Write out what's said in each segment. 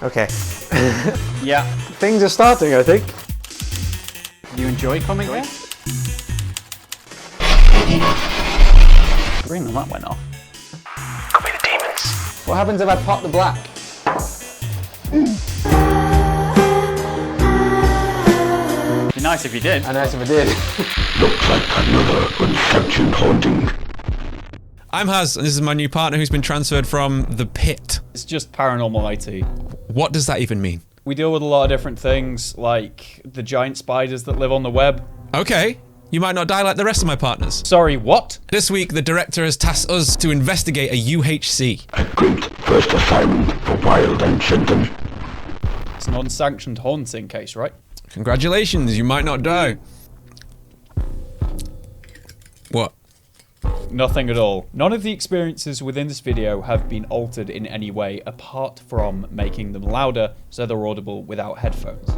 Okay. Yeah. Things are starting, I think. Do you enjoy coming here? Green on that went off. Could be the demons. What happens if I pop the black? It'd be nice if you did. Nice if I did. Looks like another unsanctioned haunting. I'm Haz, and this is my new partner who's been transferred from the pit. It's just paranormal IT. What does that even mean? We deal with a lot of different things, like the giant spiders that live on the web. Okay, you might not die like the rest of my partners. Sorry, what? This week, the director has tasked us to investigate a UHC. A great first assignment for Wild and Shenton. It's an unsanctioned haunting case, right? Congratulations, you might not die. What? Nothing at all. None of the experiences within this video have been altered in any way apart from making them louder so they're audible without headphones.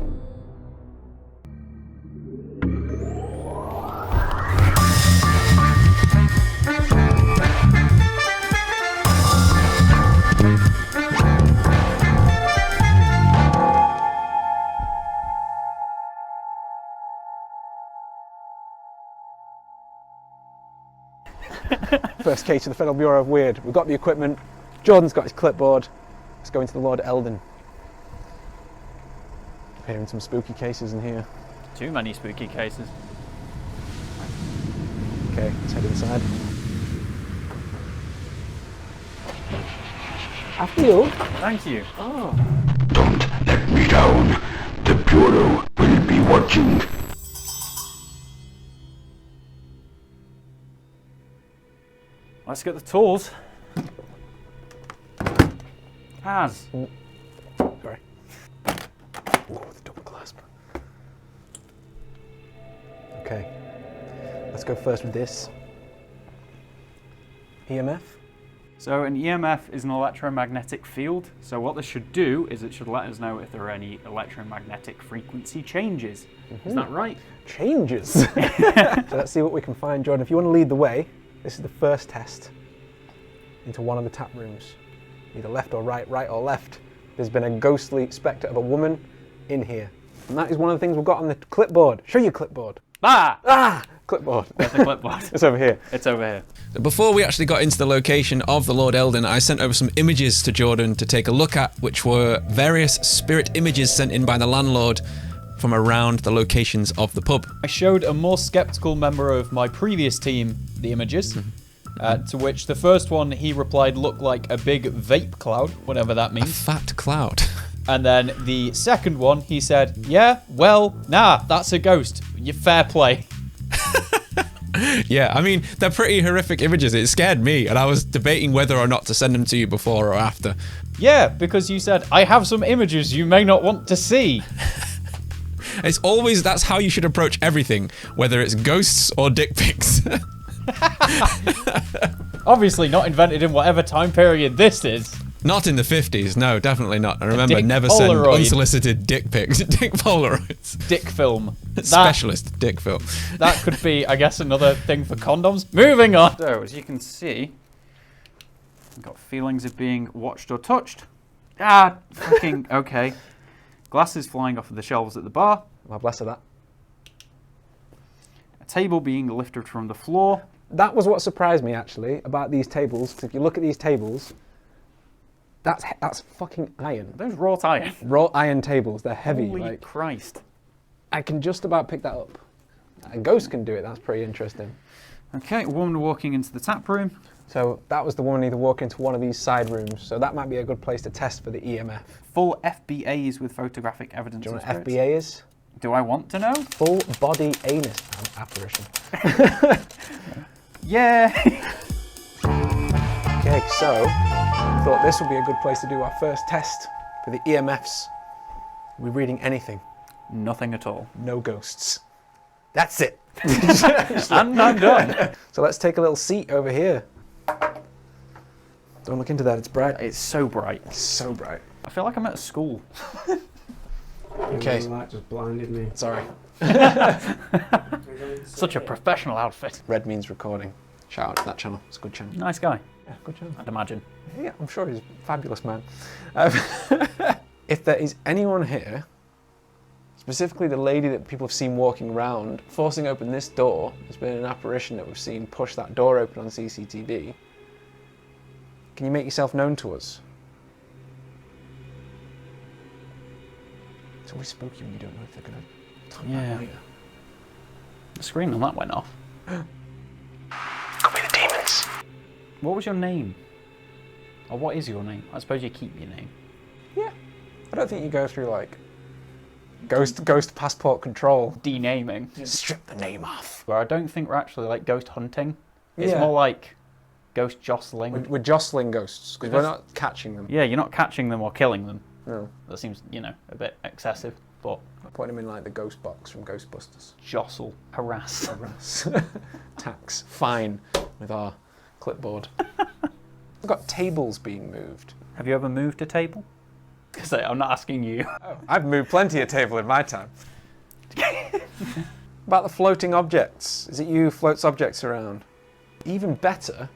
First case of the Federal Bureau of Weird. We've got the equipment. Jordan's got his clipboard. Let's go into the Lord Eldon. Hearing some spooky cases in here. Too many spooky cases. Okay, let's head inside. After you. Thank you. Oh. Don't let me down. The Bureau will be watching. Let's get the tools. Haz. Sorry. Whoa, the double clasp. Okay. Let's go first with this. EMF. So an EMF is an electromagnetic field. So what this should do is it should let us know if there are any electromagnetic frequency changes. Is that right? Changes. So let's see what we can find, Jordan. If you want to lead the way, this is the first test into one of the tap rooms. Either left or right, right or left. There's been a ghostly spectre of a woman in here. And that is one of the things we've got on the clipboard. Show your clipboard. Ah! Clipboard. There's the clipboard. It's over here. It's over here. Before we actually got into the location of the Lord Eldon, I sent over some images to Jordan to take a look at, which were various spirit images sent in by the landlord from around the locations of the pub. I showed a more skeptical member of my previous team the images, to which the first one he replied looked like a big vape cloud, whatever that A means. fat cloud. And then the second one he said, yeah, well, nah, that's a ghost. You fair play. Yeah, I mean, they're pretty horrific images. It scared me, and I was debating whether or not to send them to you before or after. Yeah, because you said, I have some images you may not want to see. It's always, that's how you should approach everything, whether it's ghosts or dick pics. Obviously not invented in whatever time period this is. Not in the 50s, no, definitely not. I remember dick never send Polaroid. unsolicited dick pics. Dick Polaroids. Dick film. Specialist dick film. That could be, I guess, another thing for condoms. Moving on. So, as you can see, I've got feelings of being watched or touched. Ah, fucking, okay. Glasses flying off of the shelves at the bar. Well, bless her that. A table being lifted from the floor. That was what surprised me, actually, about these tables. 'Cause if you look at these tables, that's fucking iron. Those wrought iron. Raw iron tables, they're heavy. Holy like, Christ. I can just about pick that up. A ghost can do it, that's pretty interesting. Okay, a woman walking into the tap room. So that was the woman either walking into one of these side rooms, so that might be a good place to test for the EMF. Full FBAs with photographic evidence. Do you know of what spirits. FBA is? Do I want to know? Full body anus apparition. Yeah. Okay, so I thought this would be a good place to do our first test for the EMFs. Are we reading anything? Nothing at all. No ghosts. That's it. And I'm done. So let's take a little seat over here. Don't look into that, it's bright. It's so bright. It's so bright. I feel like I'm at a school. Okay. The light just blinded me. Sorry. Such a professional outfit. Red means recording. Shout out to that channel, it's a good channel. Nice guy. Yeah, good job. I'd imagine. Yeah, I'm sure he's a fabulous man. If there is anyone here, specifically the lady that people have seen walking around, forcing open this door, there's been an apparition that we've seen push that door open on CCTV. Can you make yourself known to us? It's always spooky when you don't know if they're going to turn back later. The screen on that went off. Could be the demons. What was your name? Or what is your name? I suppose you keep your name. Yeah. I don't think you go through like ghost passport control. Denaming. Strip the name off. Where I don't think we're actually like ghost hunting. It's more like ghost jostling. We're jostling ghosts because we're not catching them. Yeah, you're not catching them or killing them. No. That seems, a bit excessive, but... I'm putting them in like the ghost box from Ghostbusters. Jostle. Harass. Tax. Fine. With our clipboard. We've got tables being moved. Have you ever moved a table? Because I'm not asking you. Oh, I've moved plenty of table in my time. About the floating objects. Is it you who floats objects around? Even better,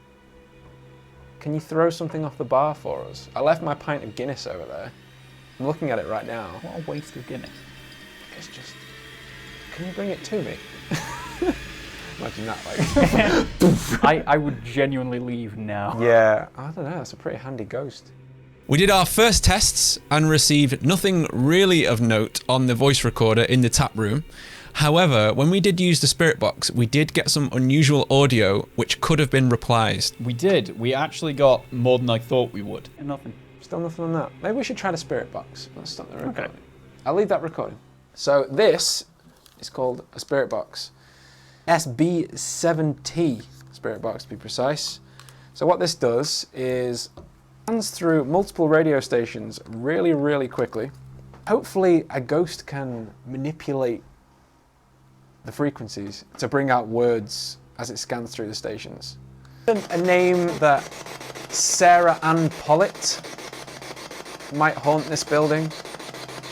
can you throw something off the bar for us? I left my pint of Guinness over there. I'm looking at it right now. What a waste of Guinness. It's just... Can you bring it to me? Imagine that, like... I would genuinely leave now. Yeah, I don't know, that's a pretty handy ghost. We did our first tests and received nothing really of note on the voice recorder in the tap room. However, when we did use the spirit box, we did get some unusual audio which could have been replies. We did. We actually got more than I thought we would. Nothing. Still nothing on that. Maybe we should try the spirit box. Let's stop the recording. Okay. I'll leave that recording. So this is called a spirit box. PSB7 spirit box to be precise. So what this does is scans through multiple radio stations really, really quickly. Hopefully a ghost can manipulate the frequencies to bring out words as it scans through the stations. A name that Sarah Ann Pollitt might haunt this building.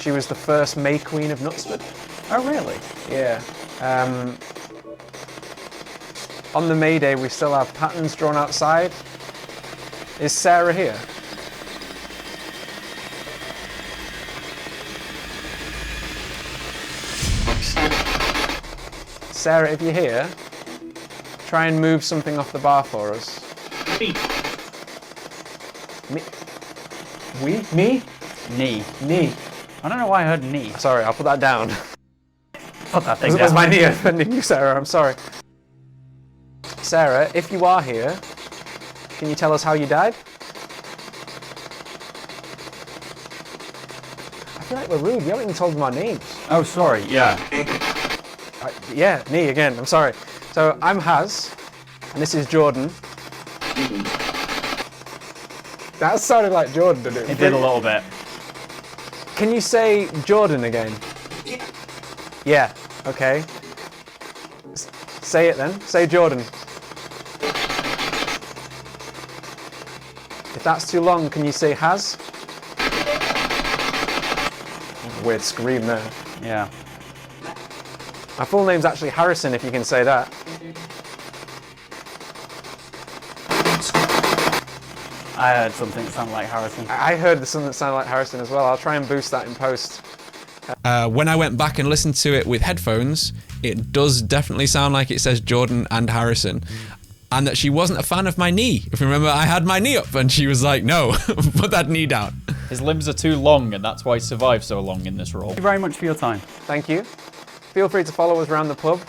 She was the first May Queen of Knutsford. Oh, really? Yeah. On the May Day, we still have patterns drawn outside. Is Sarah here? Sarah, if you're here, try and move something off the bar for us. Me? Me? Knee. Knee. I don't know why I heard knee. Sorry, I'll put that down. Put that thing Was down. my knee offending you, Sarah? I'm sorry. Sarah, if you are here, can you tell us how you died? I feel like we're rude. We haven't even told them our names. Oh, sorry. Yeah. Yeah, me again. I'm sorry. So I'm Haz, and this is Jordan. That sounded like Jordan, didn't it? It did a little bit. Can you say Jordan again? Yeah. Okay. Say it then. Say Jordan. If that's too long, can you say Haz? Weird scream there. Yeah. My full name's actually Harrison, if you can say that. I heard something that sounded like Harrison. I heard something that sounded like Harrison as well. I'll try and boost that in post. When I went back and listened to it with headphones, it does definitely sound like it says Jordan and Harrison. And that she wasn't a fan of my knee. If you remember, I had my knee up and she was like, no, put that knee down. His limbs are too long and that's why he survived so long in this role. Thank you very much for your time. Thank you. Feel free to follow us around the pub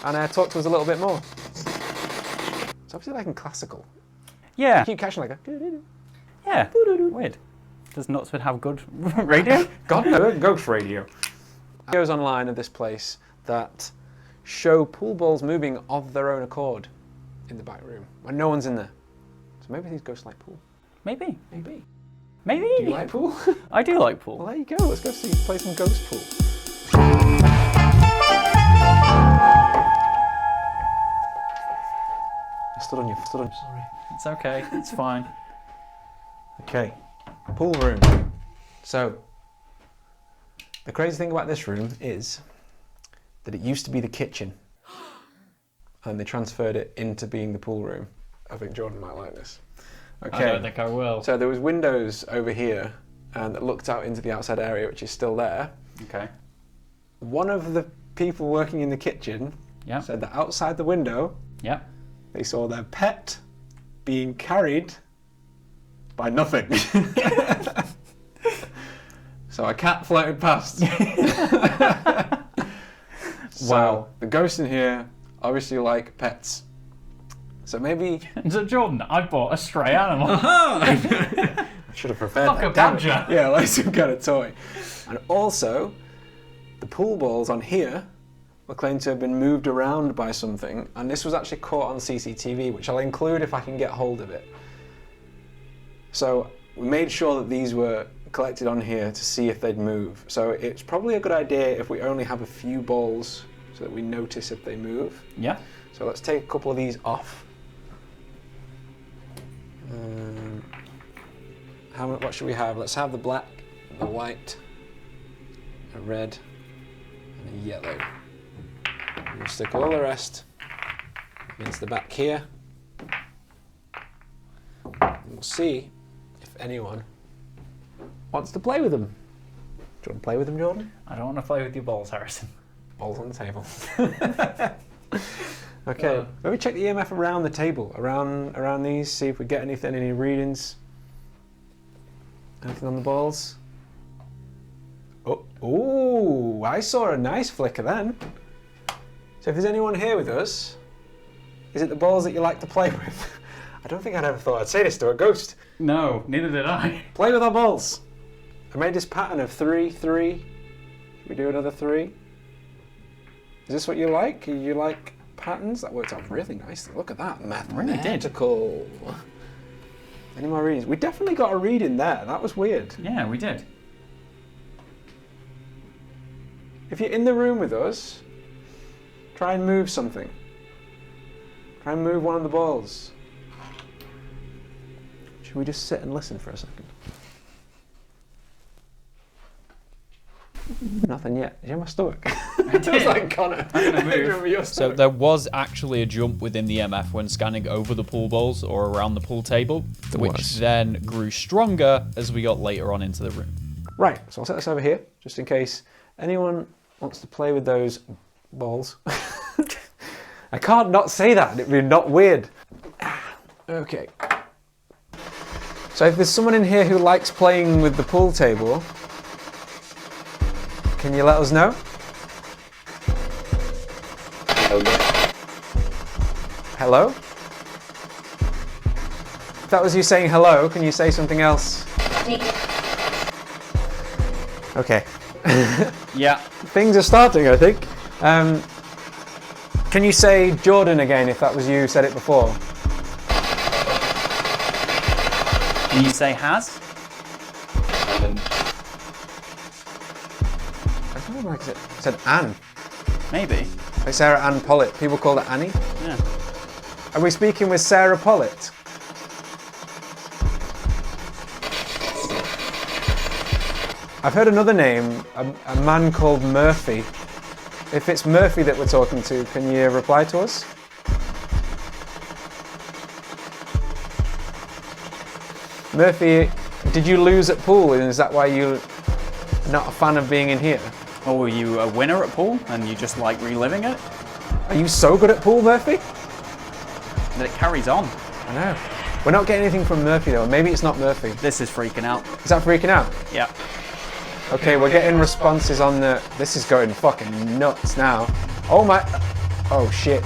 and talk to us a little bit more. It's obviously like in classical. Yeah. You keep catching like a... Yeah. Weird. Does Knutsford have good radio? God, no, ghost radio. Videos online of this place that show pool balls moving of their own accord in the back room when no one's in there. So maybe these ghosts like pool. Maybe. Maybe. Maybe. Do you like pool? I do like pool. Well, there you go. Let's go play some ghost pool. I stood on you. Sorry. It's okay. It's fine. Okay. Pool room. So, the crazy thing about this room is that it used to be the kitchen and they transferred it into being the pool room. I think Jordan might like this. Okay. I don't think I will. So there was windows over here and that looked out into the outside area, which is still there. Okay. One of the people working in the kitchen said that outside the window, they saw their pet being carried by nothing. So a cat floated past. Wow. The ghosts in here obviously like pets. So maybe... So Jordan, I bought a stray animal. I should have prepared Like that. a badger. Yeah, like some kind of toy. And also, the pool balls on here were claimed to have been moved around by something, and this was actually caught on CCTV, which I'll include if I can get hold of it. So we made sure that these were collected on here to see if they'd move. So it's probably a good idea if we only have a few balls so that we notice if they move. Yeah. So let's take a couple of these off. What should we have? Let's have the black, the white, a red, and a yellow. We'll stick all the rest into the back here. And we'll see if anyone wants to play with them. Do you want to play with them, Jordan? I don't want to play with your balls, Harrison. Balls on the table. Okay, maybe check the EMF around the table, around these, see if we get anything, any readings. Anything on the balls? Oh, I saw a nice flicker then. So if there's anyone here with us, is it the balls that you like to play with? I don't think I'd ever thought I'd say this to a ghost. No, neither did I. Play with our balls. I made this pattern of 3, 3. Should we do another 3? Is this what you like? You like patterns? That worked out really nicely. Look at that. Mathematical. Any more readings? We definitely got a reading there. That was weird. Yeah, we did. If you're in the room with us, try and move something. Try and move one of the balls. Should we just sit and listen for a second? Nothing yet. Did you hear my stomach? It was like Connor. I'm gonna move. Your So stomach. there was actually a jump within the EMF when scanning over the pool balls or around the pool table, which then grew stronger as we got later on into the room. Right, so I'll set this over here, just in case anyone wants to play with those balls. I can't not say that, it'd be not weird. Okay. So if there's someone in here who likes playing with the pool table, can you let us know? Hello? If that was you saying hello, can you say something else? Okay. Yeah. Things are starting, I think. Can you say Jordan again if that was you who said it before? Can you say has? I don't know like it said Anne. Maybe. Like Sarah Ann Pollitt. People call her Annie. Yeah. Are we speaking with Sarah Pollitt? I've heard another name, a man called Murphy. If it's Murphy that we're talking to, can you reply to us? Murphy, did you lose at pool, and is that why you're not a fan of being in here? Or were you a winner at pool and you just like reliving it? Are you so good at pool, Murphy? That it carries on. I know. We're not getting anything from Murphy though. Maybe it's not Murphy. This is freaking out. Is that freaking out? Yeah. Okay, we're getting responses on the... This is going fucking nuts now. Oh my... Oh shit.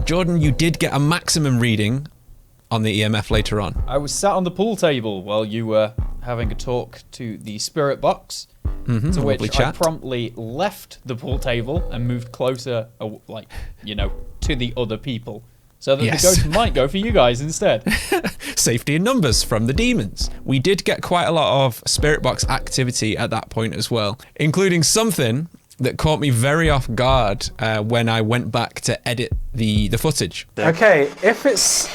Jordan, you did get a maximum reading on the EMF later on. I was sat on the pool table while you were having a talk to the spirit box, to which I promptly left the pool table and moved closer, like, you know, to the other people, so that the ghost might go for you guys instead. Safety in numbers from the demons. We did get quite a lot of spirit box activity at that point as well, including something that caught me very off guard when I went back to edit the footage. Okay, if it's...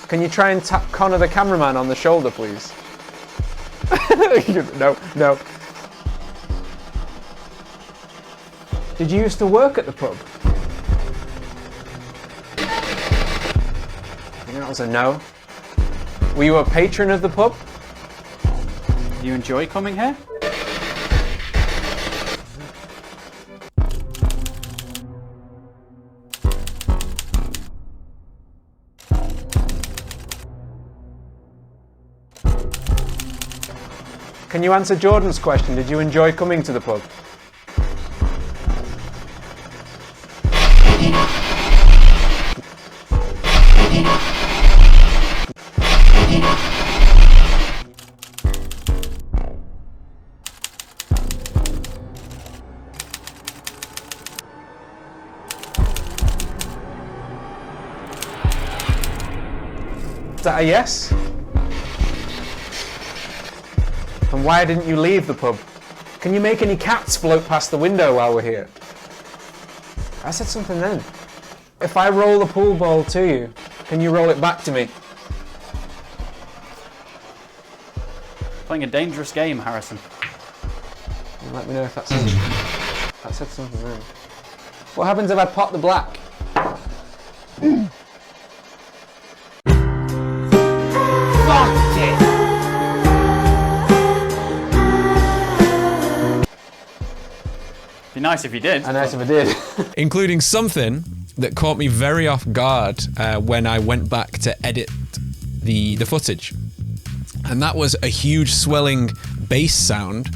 Can you try and tap Connor the cameraman on the shoulder, please? No, no. Did you used to work at the pub? I think that was a no. Were you a patron of the pub? Do you enjoy coming here? Can you answer Jordan's question? Did you enjoy coming to the pub? Is that a yes? And why didn't you leave the pub? Can you make any cats float past the window while we're here? I said something then. If I roll a pool ball to you, can you roll it back to me? Playing a dangerous game, Harrison. Let me know if that said something then. What happens if I pop the black? Be nice if you did. Nice if I did. Including something that caught me very off guard when I went back to edit the footage. And that was a huge swelling bass sound,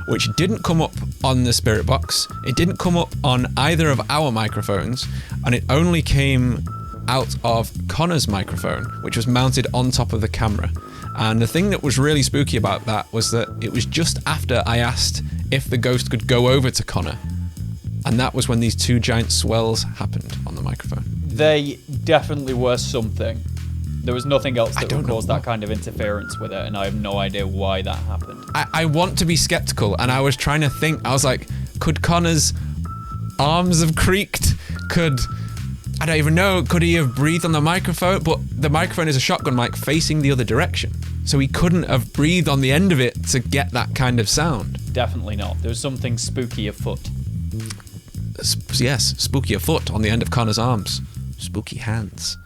which didn't come up on the Spiritbox. It didn't come up on either of our microphones, and it only came out of Connor's microphone, which was mounted on top of the camera. And the thing that was really spooky about that was that it was just after I asked if the ghost could go over to Connor. And that was when these two giant swells happened on the microphone. They definitely were something. There was nothing else that would cause know that kind of interference with it, and I have no idea why that happened. I want to be skeptical, and I was trying to think, I was like, could Connor's arms have creaked? I don't even know, could he have breathed on the microphone? But the microphone is a shotgun mic facing the other direction. So he couldn't have breathed on the end of it to get that kind of sound. Definitely not. There was something spooky afoot. Yes, spooky afoot on the end of Connor's arms. Spooky hands.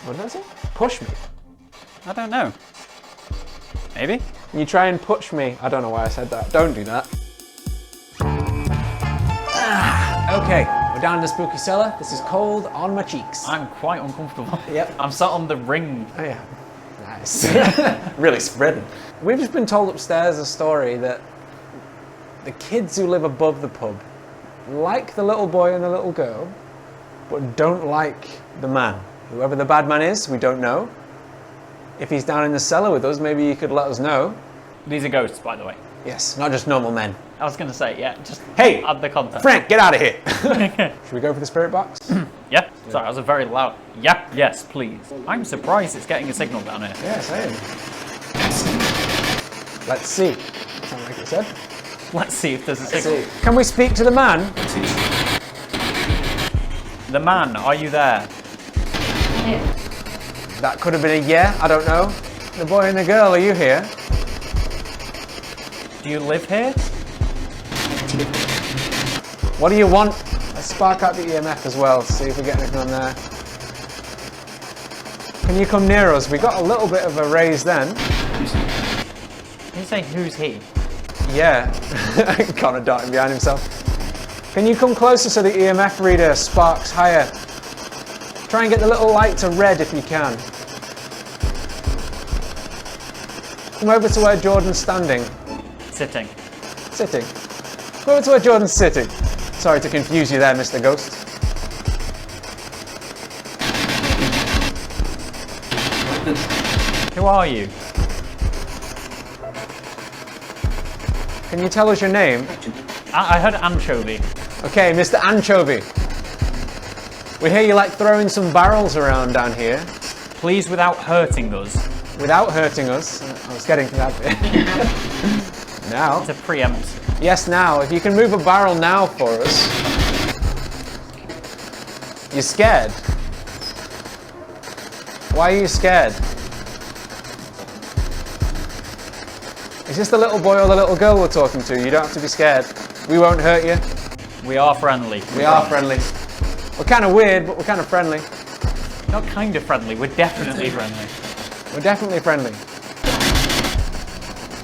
What did I say? Push me. I don't know. Maybe? You try and push me. I don't know why I said that. Don't do that. Okay, we're down in the spooky cellar. This is cold on my cheeks. I'm quite uncomfortable. Yep. I'm sat on the ring. Oh yeah, nice. Really spreading. We've just been told upstairs a story that the kids who live above the pub like the little boy and the little girl, but don't like the man. Whoever the bad man is, we don't know. If he's down in the cellar with us, maybe you could let us know. These are ghosts, by the way. Yes, not just normal men. I was going to say, yeah, just Hey, add the context. Frank, get out of here. Should we go for the spirit box? Yeah? Sorry, I was a very loud... Yeah, yes, please. I'm surprised it's getting a signal down here. Yeah, same. Let's see. Sound like it said. Let's see if there's a Let's signal. see. Can we speak to the man? The man, are you there? Yeah. That could have been a yeah, I don't know. The boy and the girl, are you here? Do you live here? What do you want? Let's spark out the EMF as well, see if we get anything on there. Can you come near us? We got a little bit of a raise then. Can you say who's he? Yeah, Connor darting behind himself. Can you come closer so the EMF reader sparks higher? Try and get the little light to red if you can. Come over to where Jordan's standing. Sitting. Sitting. Come over to where Jordan's sitting. Sorry to confuse you there, Mr. Ghost. Who are you? Can you tell us your name? I heard anchovy. Okay, Mr. Anchovy. We hear you like throwing some barrels around down here. Please, without hurting us. Without hurting us. I was getting to that bit. Now. To preempt. Yes, now. If you can move a barrel now for us. You're scared? Why are you scared? Is this the little boy or the little girl we're talking to? You don't have to be scared. We won't hurt you. We are friendly. We are friendly. We're kind of weird, but we're kind of friendly. Not kind of friendly, we're definitely friendly. We're definitely friendly.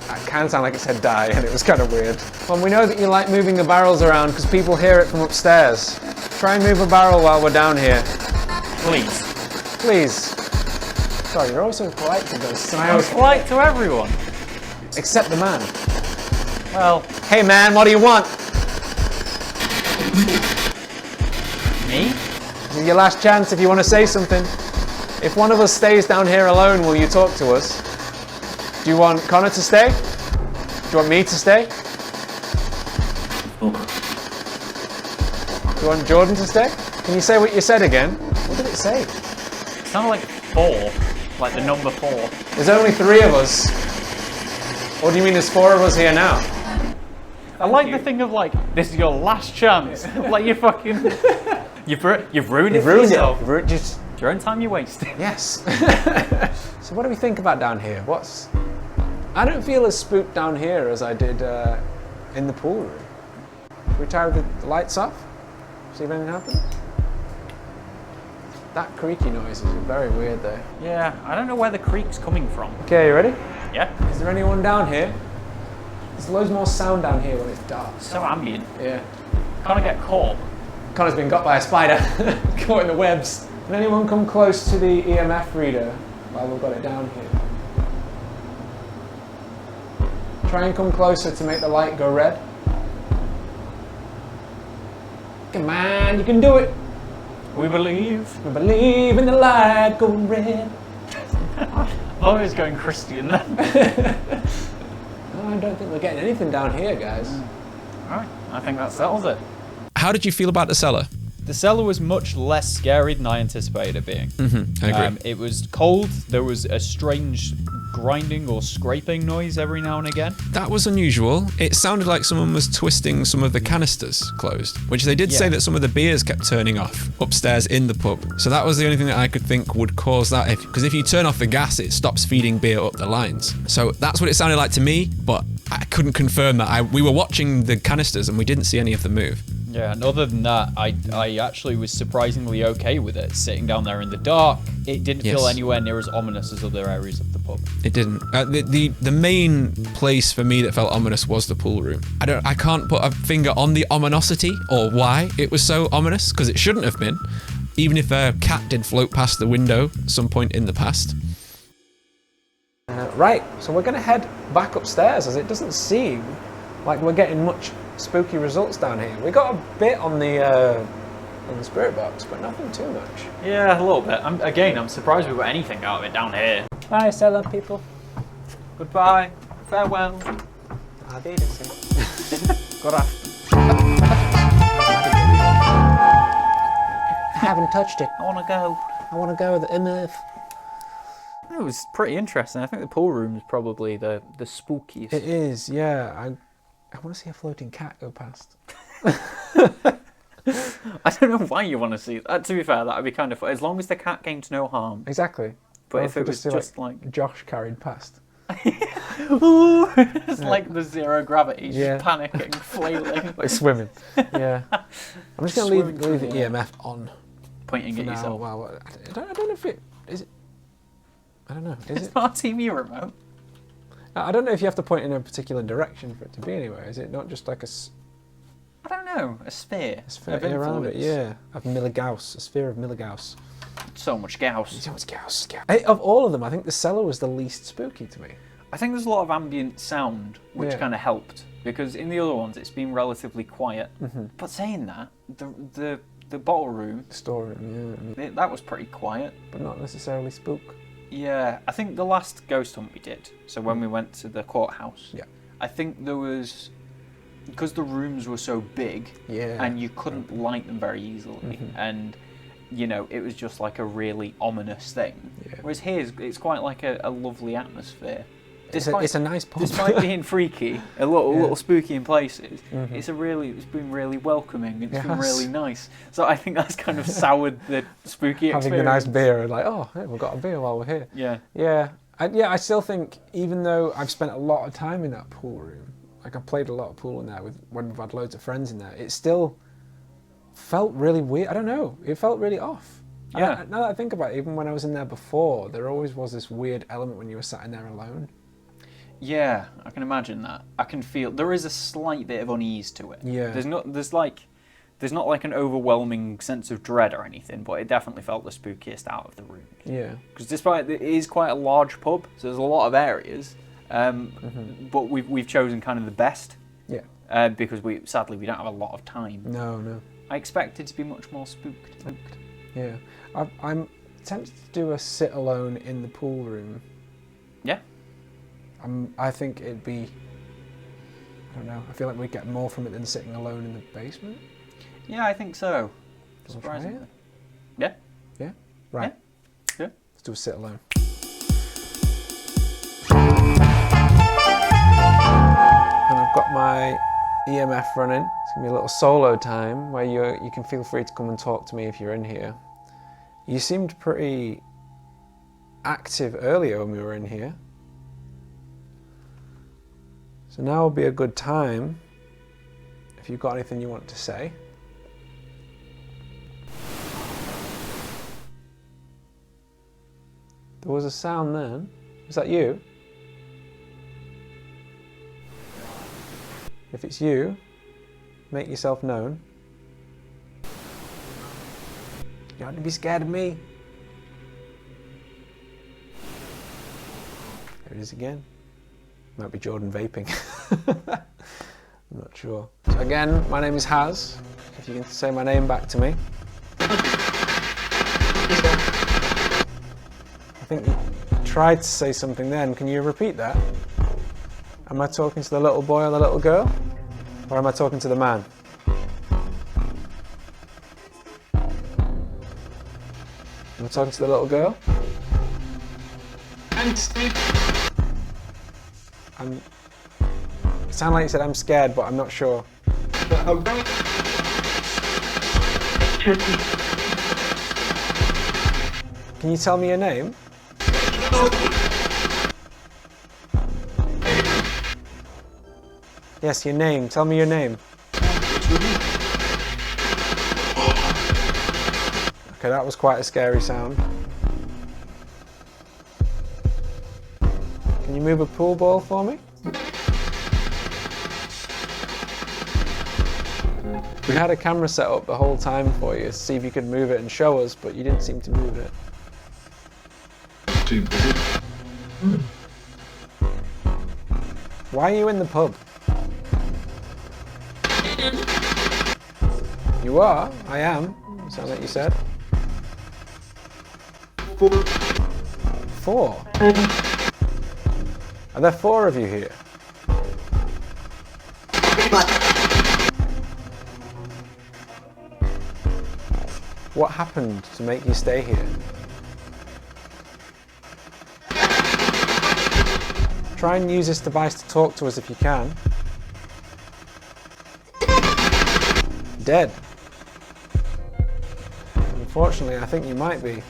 That can sound like it said die, and it was kind of weird. Well, we know that you like moving the barrels around because people hear it from upstairs. Try and move a barrel while we're down here. Please. Please. Sorry, you're always so polite to those. I was polite to everyone. Except the man. Well, Hey man, what do you want? me? This is your last chance if you want to say something. If one of us stays down here alone, will you talk to us? Do you want Connor to stay? Do you want me to stay? Do you want Jordan to stay? Can you say what you said again? What did it say? It sounded like 4. Like the number 4. There's only 3 of us. Or do you mean there's 4 of us here now? I like the thing of like, this is your last chance. Like you fucking... You've ruined it for yourself. You've ruined it. It's your own time you wasted. Yes. So what do we think about down here? I don't feel as spooked down here as I did in the pool room. Should we turn the lights off? See if anything happens? That creaky noise is very weird there. Yeah, I don't know where the creak's coming from. Okay, you ready? Yeah? Is there anyone down here? There's loads more sound down here when it's dark. So ambient. Yeah. Can't I get caught? Connor's been got by a spider, caught in the webs. Can anyone come close to the EMF reader while we've got it down here? Try and come closer to make the light go red. Come on, you can do it. We believe. We believe in the light going red. I thought he was going Christian then. No, I don't think we're getting anything down here, guys. Alright, I think that settles it. How did you feel about the cellar? The cellar was much less scary than I anticipated it being. I agree. It was cold. There was a strange grinding or scraping noise every now and again. That was unusual. It sounded like someone was twisting some of the canisters closed, which they did say that some of the beers kept turning off upstairs in the pub. So that was the only thing that I could think would cause that, because if you turn off the gas, it stops feeding beer up the lines. So that's what it sounded like to me, but I couldn't confirm that. We were watching the canisters and we didn't see any of them move. Yeah, and other than that, I actually was surprisingly okay with it. Sitting down there in the dark, it didn't feel anywhere near as ominous as other areas of the pub. It didn't. The main place for me that felt ominous was the pool room. I can't put a finger on the ominosity or why it was so ominous, because it shouldn't have been, even if a cat did float past the window at some point in the past. Right, so we're going to head back upstairs, as it doesn't seem like we're getting much spooky results down here. We got a bit on the spirit box, but nothing too much. Yeah, a little bit. I'm surprised we got anything out of it down here. Bye, cellar people. Goodbye. Farewell. Good afternoon. I haven't touched it. I want to go. I want to go with the EMF. It was pretty interesting. I think the pool room is probably the spookiest. It is, yeah. I want to see a floating cat go past. I don't know why you want to see that. To be fair, that would be kind of fun. As long as the cat came to no harm. Exactly. But or if it was just like Josh carried past. It's like the zero gravity, just panicking, flailing. Like swimming. Yeah. I'm just going to leave the EMF on. Pointing at yourself. Wow. I don't know if it... Is it... I don't know. Is it's not a TV remote. I don't know if you have to point in a particular direction for it to be anywhere. Is it not just like a... I don't know. A sphere. A sphere around it, yeah. Of milligauss. A sphere of milligauss. So much Gauss. So much Gauss. Of all of them, I think the cellar was the least spooky to me. I think there's a lot of ambient sound, which kind of helped. Because in the other ones, it's been relatively quiet. But saying that, the bottle room... Storeroom, yeah. That was pretty quiet. But not necessarily spook. Yeah, I think the last ghost hunt we did, so when we went to the courthouse, I think there was, because the rooms were so big, and you couldn't light them very easily, and, you know, it was just like a really ominous thing. Whereas here, it's quite like a lovely atmosphere. It's a nice pub. Despite being freaky, a little spooky in places, it's been really welcoming. It's been really nice. So I think that's kind of soured the spooky experience. Having a nice beer and like, oh, hey, we've got a beer while we're here. Yeah. I still think, even though I've spent a lot of time in that pool room, like I played a lot of pool in there when we've had loads of friends in there. It still felt really weird. I don't know. It felt really off. Yeah. Now that I think about it, even when I was in there before, there always was this weird element when you were sat in there alone. Yeah, I can imagine that. I can feel there is a slight bit of unease to it. Yeah. There's not like an overwhelming sense of dread or anything, but it definitely felt the spookiest out of the room. Yeah. Because despite it is quite a large pub, so there's a lot of areas, but we've chosen kind of the best. Yeah. Because sadly we don't have a lot of time. No. I expected to be much more spooked. Yeah. I'm tempted to do a sit alone in the pool room. Yeah. I think it'd be, I don't know, I feel like we'd get more from it than sitting alone in the basement. Yeah, I think so. Wanna try it? Surprisingly. Yeah. Yeah? Right. Yeah. Let's do a sit alone. And I've got my EMF running. It's going to be a little solo time where you can feel free to come and talk to me if you're in here. You seemed pretty active earlier when we were in here. So now will be a good time if you've got anything you want to say. There was a sound then. Was that you? If it's you, make yourself known. You don't have to be scared of me. There it is again. Might be Jordan vaping. I'm not sure. So again, my name is Haz. If you can say my name back to me. I think you tried to say something then. Can you repeat that? Am I talking to the little boy or the little girl? Or am I talking to the man? Am I talking to the little girl? It sounded like you said I'm scared, but I'm not sure. Can you tell me your name? Yes, your name. Tell me your name. Okay, that was quite a scary sound. Can you move a pool ball for me? We had a camera set up the whole time for you to see if you could move it and show us, but you didn't seem to move it. Why are you in the pub? You are? I am. Sound like you said. 4? Are there 4 of you here? What happened to make you stay here? Try and use this device to talk to us if you can. Dead. Unfortunately, I think you might be.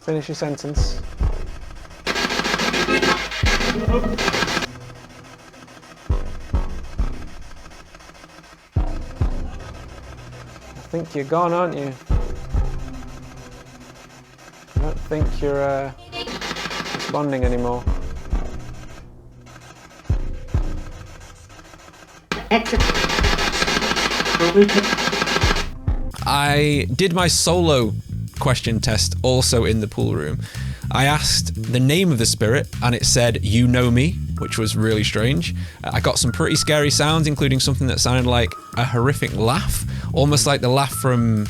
Finish your sentence. I think you're gone, aren't you? I don't think you're responding anymore. I did my solo question test also in the pool room. I asked the name of the spirit and it said, "You know me," which was really strange. I got some pretty scary sounds, including something that sounded like a horrific laugh, almost like the laugh from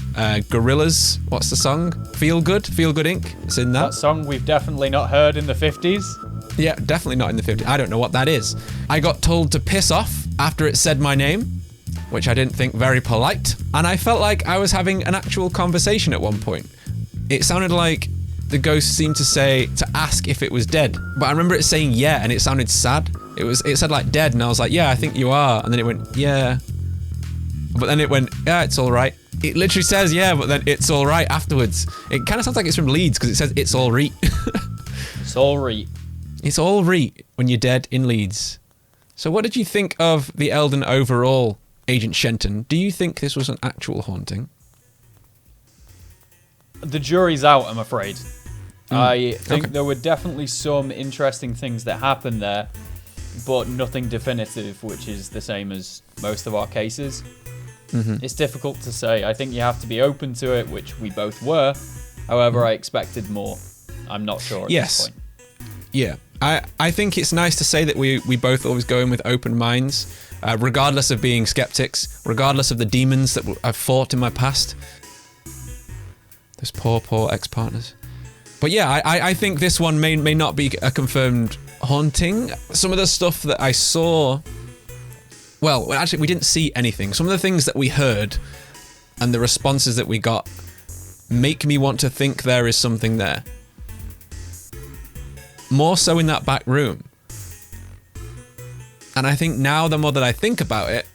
Gorillaz. What's the song? Feel Good Inc. It's in that. That song we've definitely not heard in the 50s. Yeah, definitely not in the 50s. I don't know what that is. I got told to piss off after it said my name, which I didn't think very polite. And I felt like I was having an actual conversation at one point. It sounded like the ghost seemed to ask if it was dead. But I remember it saying yeah, and it sounded sad. It said like dead, and I was like, yeah, I think you are. And then it went, yeah. but then it went, yeah, it's all right. It literally says, yeah, but then it's all right afterwards. It kind of sounds like it's from Leeds because it says it's all right. It's all right. It's all right when you're dead in Leeds. So what did you think of the Eldon overall, Agent Shenton? Do you think this was an actual haunting? The jury's out, I'm afraid. I think okay. there were definitely some interesting things that happened there, but nothing definitive, which is the same as most of our cases. It's difficult to say. I think you have to be open to it, which we both were. However, I expected more. I'm not sure at this point. Yeah. I think it's nice to say that we both always go in with open minds, regardless of being skeptics, regardless of the demons that I've fought in my past. Those poor ex-partners. But yeah, I think this one may not be a confirmed haunting. Some of the stuff that I saw... Well, actually, we didn't see anything. Some of the things that we heard and the responses that we got make me want to think there is something there. More so in that back room. And I think now the more that I think about it,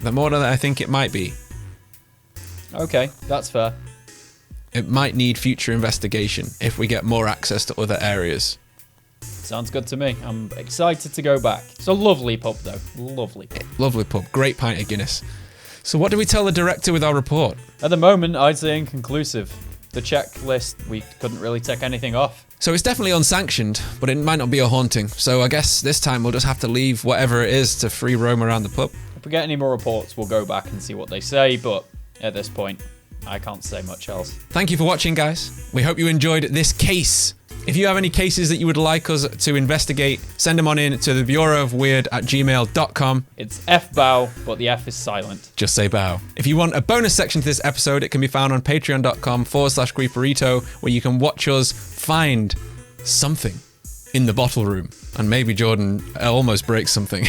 the more that I think it might be. Okay, that's fair. It might need future investigation if we get more access to other areas. Sounds good to me. I'm excited to go back. It's a lovely pub, though. Lovely pub. Lovely pub. Great pint of Guinness. So what do we tell the director with our report? At the moment, I'd say inconclusive. The checklist, we couldn't really tick anything off. So it's definitely unsanctioned, but it might not be a haunting. So I guess this time we'll just have to leave whatever it is to free roam around the pub. If we get any more reports, we'll go back and see what they say, but at this point, I can't say much else. Thank you for watching, guys. We hope you enjoyed this case. If you have any cases that you would like us to investigate, send them on in to the bureauofweird@gmail.com. It's FBOW, but the F is silent. Just say bow. If you want a bonus section to this episode, it can be found on patreon.com/creeperito, where you can watch us find something in the bottle room. And maybe Jordan almost breaks something.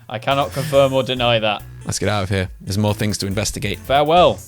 I cannot confirm or deny that. Let's get out of here. There's more things to investigate. Farewell.